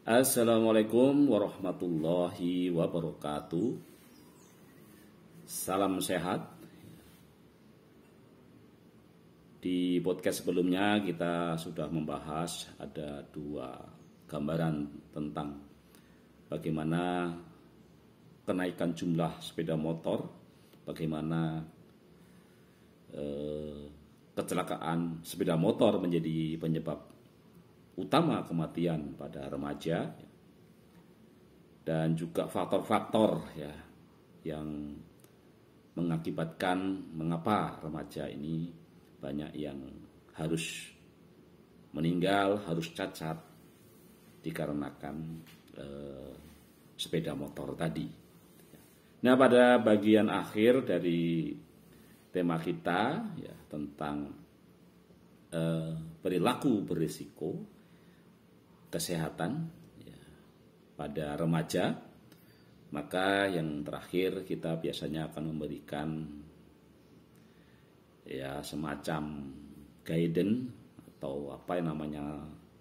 Assalamualaikum warahmatullahi wabarakatuh. Salam sehat. Di podcast sebelumnya kita sudah membahas ada dua gambaran tentang bagaimana kenaikan jumlah sepeda motor, bagaimana kecelakaan sepeda motor menjadi penyebab utama kematian pada remaja, dan juga faktor-faktor yang mengakibatkan mengapa remaja ini banyak yang harus meninggal, harus cacat dikarenakan sepeda motor tadi. Nah, pada bagian akhir dari tema kita tentang perilaku berisiko kesehatan pada remaja, maka yang terakhir kita biasanya akan memberikan semacam guidance atau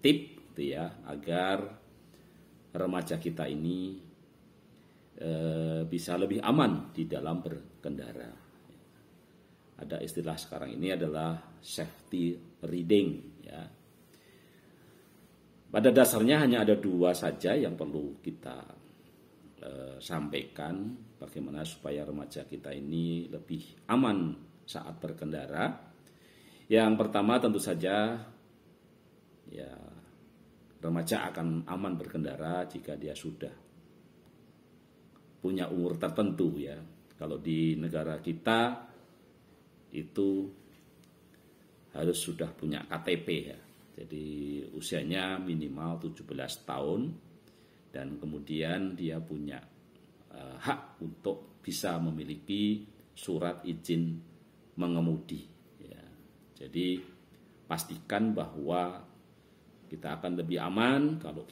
tip agar remaja kita ini bisa lebih aman di dalam berkendara. Ada istilah sekarang ini adalah safety riding. Pada dasarnya hanya ada dua saja yang perlu kita sampaikan, bagaimana supaya remaja kita ini lebih aman saat berkendara. Yang pertama tentu saja remaja akan aman berkendara jika dia sudah punya umur tertentu Kalau di negara kita itu harus sudah punya KTP Jadi usianya minimal 17 tahun dan kemudian dia punya hak untuk bisa memiliki surat izin mengemudi. Jadi pastikan bahwa kita akan lebih aman kalau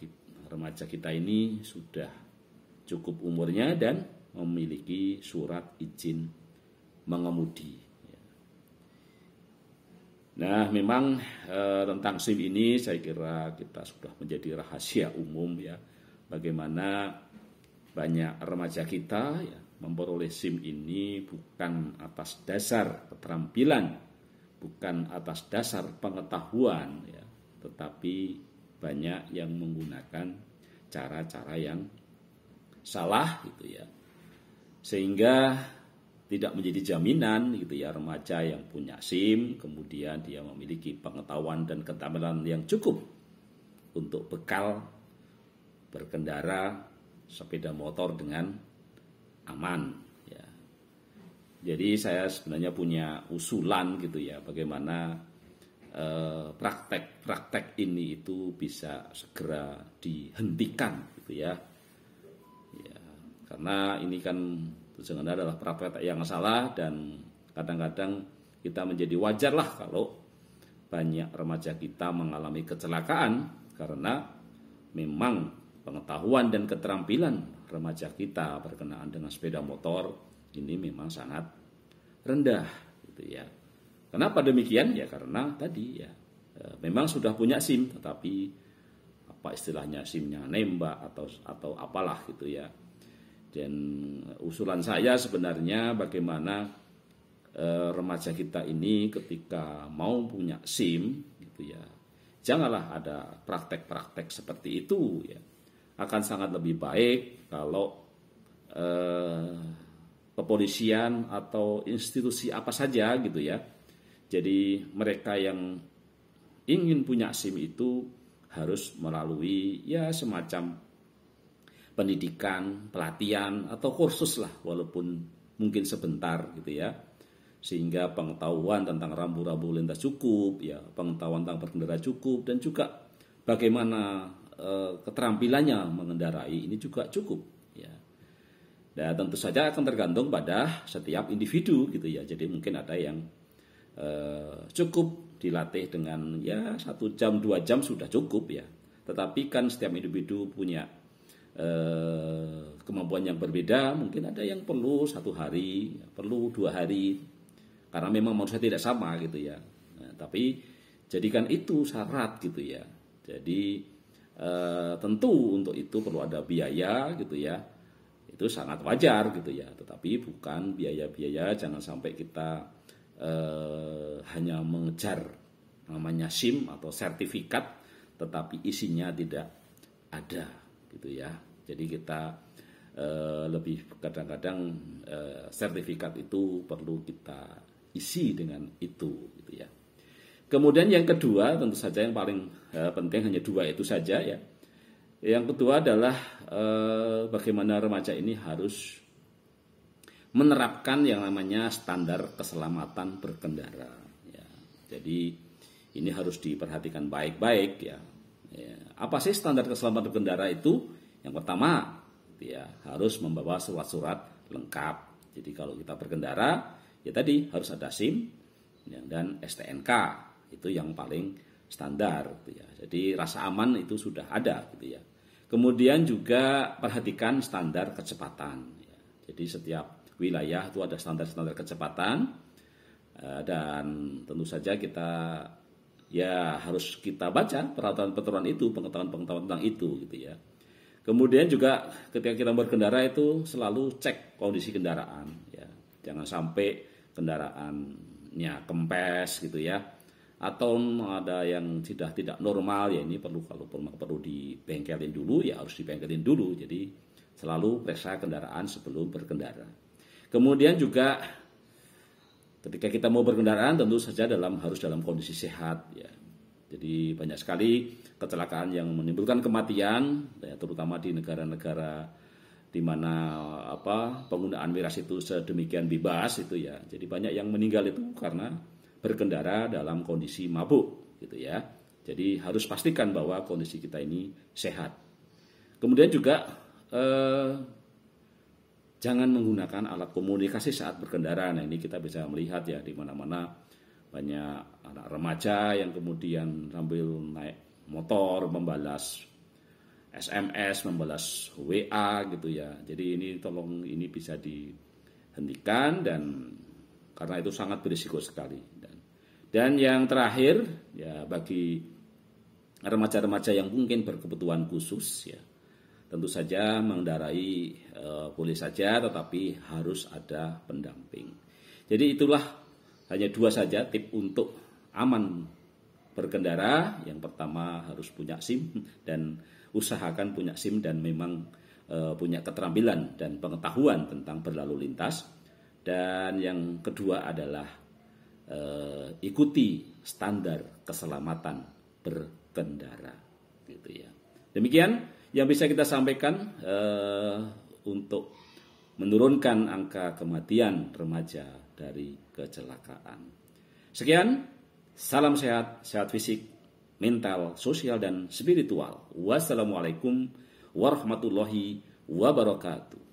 remaja kita ini sudah cukup umurnya dan memiliki surat izin mengemudi. Nah, memang tentang SIM ini saya kira kita sudah menjadi rahasia umum bagaimana banyak remaja kita memperoleh SIM ini bukan atas dasar keterampilan, bukan atas dasar pengetahuan tetapi banyak yang menggunakan cara-cara yang salah sehingga tidak menjadi jaminan remaja yang punya SIM kemudian dia memiliki pengetahuan dan keterampilan yang cukup untuk bekal berkendara sepeda motor dengan aman Jadi saya sebenarnya punya usulan bagaimana praktek ini itu bisa segera dihentikan karena ini kan sebenarnya adalah praktek yang salah, dan kadang-kadang kita menjadi wajar kalau banyak remaja kita mengalami kecelakaan karena memang pengetahuan dan keterampilan remaja kita berkenaan dengan sepeda motor ini memang sangat rendah Kenapa demikian? Karena tadi memang sudah punya SIM tetapi istilahnya SIM-nya nembak atau apalah Dan usulan saya sebenarnya bagaimana remaja kita ini ketika mau punya SIM janganlah ada praktek-praktek seperti itu Akan sangat lebih baik kalau kepolisian atau institusi apa saja Jadi mereka yang ingin punya SIM itu harus melalui semacam pendidikan, pelatihan atau kursus walaupun mungkin sebentar sehingga pengetahuan tentang rambu-rambu lintas cukup pengetahuan tentang berkendara cukup, dan juga bagaimana keterampilannya mengendarai ini juga cukup Dan tentu saja akan tergantung pada setiap individu Jadi mungkin ada yang cukup dilatih dengan 1 jam 2 jam sudah cukup tetapi kan setiap individu punya kemampuan yang berbeda, mungkin ada yang perlu 1 hari, perlu 2 hari, karena memang manusia tidak sama Nah, tapi jadikan itu syarat Jadi tentu untuk itu perlu ada biaya gitu ya. Itu sangat wajar gitu ya. Tetapi bukan biaya-biaya, jangan sampai kita hanya mengejar namanya SIM atau sertifikat, tetapi isinya tidak ada gitu ya. Jadi kita lebih kadang-kadang sertifikat itu perlu kita isi dengan itu gitu ya. Kemudian yang kedua, tentu saja yang paling penting, hanya dua itu saja ya. Yang kedua adalah bagaimana remaja ini harus menerapkan yang namanya standar keselamatan berkendara. Ya. Jadi ini harus diperhatikan baik-baik ya. Apa sih standar keselamatan berkendara itu? Yang pertama, ya harus membawa surat-surat lengkap. Jadi kalau kita berkendara, ya tadi harus ada SIM ya, dan STNK. Itu yang paling standar gitu ya. Jadi rasa aman itu sudah ada gitu ya. Kemudian juga perhatikan standar kecepatan ya. Jadi setiap wilayah itu ada standar-standar kecepatan dan tentu saja kita ya harus kita baca peraturan-peraturan itu, pengetahuan-pengetahuan tentang itu gitu ya. Kemudian juga ketika kita berkendara itu selalu cek kondisi kendaraan ya. Jangan sampai kendaraannya kempes gitu ya. Atau ada yang sudah tidak normal ya, ini perlu dibengkelin dulu ya, harus dibengkelin dulu. Jadi selalu periksa kendaraan sebelum berkendara. Kemudian juga ketika kita mau berkendaraan tentu saja harus dalam kondisi sehat ya. Jadi banyak sekali kecelakaan yang menimbulkan kematian ya, terutama di negara-negara di mana penggunaan miras itu sedemikian bebas itu ya. Jadi banyak yang meninggal itu karena berkendara dalam kondisi mabuk gitu ya. Jadi harus pastikan bahwa kondisi kita ini sehat. Kemudian juga jangan menggunakan alat komunikasi saat berkendara. Nah, ini kita bisa melihat ya di mana-mana banyak anak remaja yang kemudian sambil naik motor membalas SMS, membalas WA gitu ya. Jadi ini tolong ini bisa dihentikan dan karena itu sangat berisiko sekali. Dan yang terakhir ya bagi remaja-remaja yang mungkin berkebutuhan khusus ya. Tentu saja mengendarai boleh saja, tetapi harus ada pendamping. Jadi itulah hanya dua saja tip untuk aman berkendara. Yang pertama harus punya SIM dan usahakan punya SIM dan memang punya keterampilan dan pengetahuan tentang berlalu lintas. Dan yang kedua adalah ikuti standar keselamatan berkendara, gitu ya. Demikian yang bisa kita sampaikan untuk menurunkan angka kematian remaja dari kecelakaan. Sekian, salam sehat, sehat fisik, mental, sosial, dan spiritual. Wassalamualaikum warahmatullahi wabarakatuh.